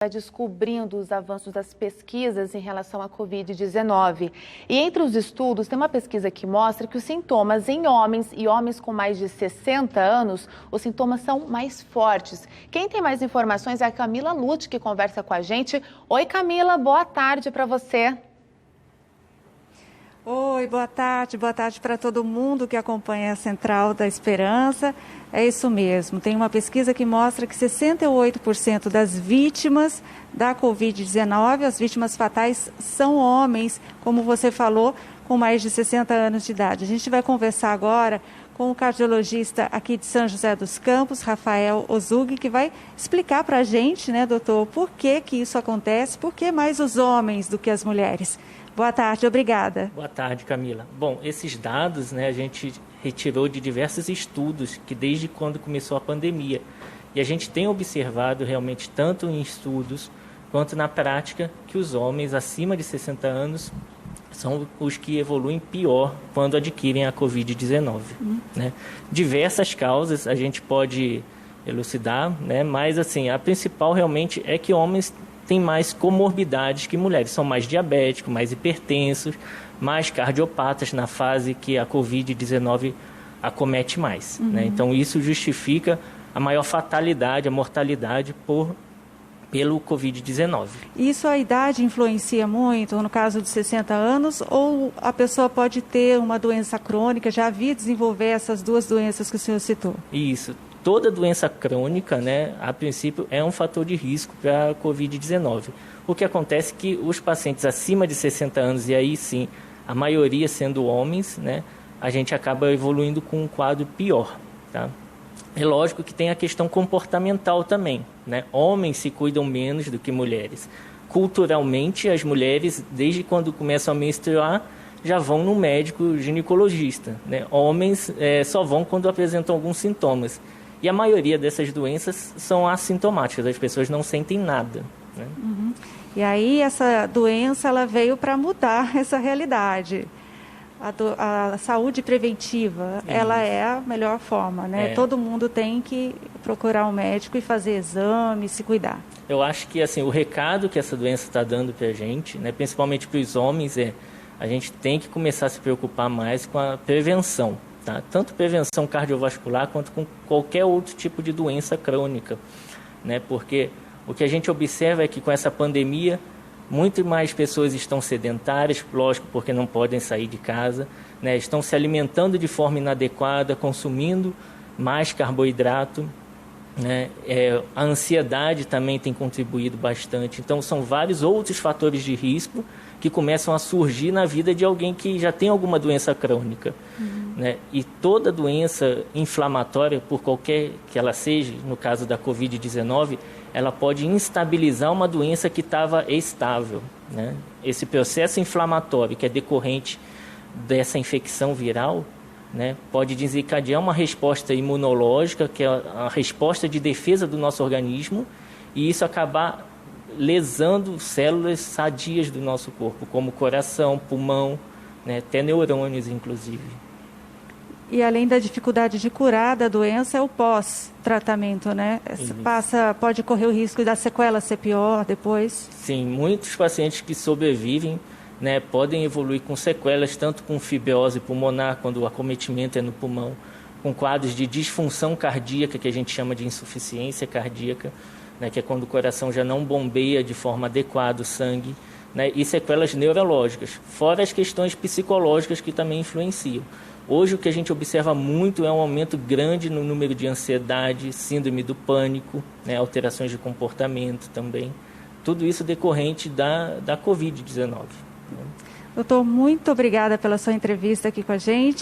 Descobrindo os avanços das pesquisas em relação à Covid-19. E entre os estudos, tem uma pesquisa que mostra que os sintomas em homens e homens com mais de 60 anos, os sintomas são mais fortes. Quem tem mais informações é a Camila Lute, que conversa com a gente. Oi, Camila, boa tarde para você. Oi, boa tarde para todo mundo que acompanha a Central da Esperança. É isso mesmo, tem uma pesquisa que mostra que 68% das vítimas da Covid-19, as vítimas fatais, são homens, como você falou, com mais de 60 anos de idade. A gente vai conversar agora com o cardiologista aqui de São José dos Campos, Rafael Ozug, que vai explicar para a gente, né, doutor, por que isso acontece, por que mais os homens do que as mulheres. Boa tarde, obrigada. Boa tarde, Camila. Bom, esses dados, né, a gente retirou de diversos estudos que desde quando começou a pandemia. E a gente tem observado realmente, tanto em estudos quanto na prática, que os homens acima de 60 anos são os que evoluem pior quando adquirem a Covid-19. Né? Diversas causas a gente pode elucidar, né? Mas assim, a principal realmente é que homens têm mais comorbidades que mulheres, são mais diabéticos, mais hipertensos, mais cardiopatas na fase que a Covid-19 acomete mais. Né? Então isso justifica a maior fatalidade, a mortalidade pelo Covid-19. Isso a idade influencia muito, no caso de 60 anos, ou a pessoa pode ter uma doença crônica, já havia desenvolver essas duas doenças que o senhor citou? Isso. Toda doença crônica, né, a princípio, é um fator de risco para a Covid-19. O que acontece é que os pacientes acima de 60 anos, e aí sim, a maioria sendo homens, né, a gente acaba evoluindo com um quadro pior. Tá? É lógico que tem a questão comportamental também. Né? Homens se cuidam menos do que mulheres. Culturalmente, as mulheres, desde quando começam a menstruar, já vão no médico ginecologista. Né? Homens só vão quando apresentam alguns sintomas. E a maioria dessas doenças são assintomáticas, as pessoas não sentem nada. Né? E aí essa doença ela veio para mudar essa realidade. A saúde preventiva, ela é a melhor forma, né? Todo mundo tem que procurar um médico e fazer exames, se cuidar. Eu acho que assim, o recado que essa doença está dando para a gente, né, principalmente para os homens, a gente tem que começar a se preocupar mais com a prevenção. Tá? Tanto prevenção cardiovascular quanto com qualquer outro tipo de doença crônica. Né? Porque o que a gente observa é que com essa pandemia, muito mais pessoas estão sedentárias, lógico, porque não podem sair de casa, né? Estão se alimentando de forma inadequada, consumindo mais carboidrato. Né? A ansiedade também tem contribuído bastante. Então, são vários outros fatores de risco que começam a surgir na vida de alguém que já tem alguma doença crônica. Né? E toda doença inflamatória, por qualquer que ela seja, no caso da Covid-19, ela pode instabilizar uma doença que estava estável. Né? Esse processo inflamatório que é decorrente dessa infecção viral, né, pode desencadear uma resposta imunológica, que é a resposta de defesa do nosso organismo, e isso acabar lesando células sadias do nosso corpo, como coração, pulmão, né, até neurônios, inclusive. E além da dificuldade de curar da doença, é o pós-tratamento, né? Pode correr o risco da sequela ser pior depois? Sim, muitos pacientes que sobrevivem, né, podem evoluir com sequelas, tanto com fibrose pulmonar, quando o acometimento é no pulmão, com quadros de disfunção cardíaca, que a gente chama de insuficiência cardíaca, né, que é quando o coração já não bombeia de forma adequada o sangue, né, e sequelas neurológicas, fora as questões psicológicas que também influenciam. Hoje o que a gente observa muito é um aumento grande no número de ansiedade, síndrome do pânico, né, alterações de comportamento também, tudo isso decorrente da Covid-19. Doutor, muito obrigada pela sua entrevista aqui com a gente.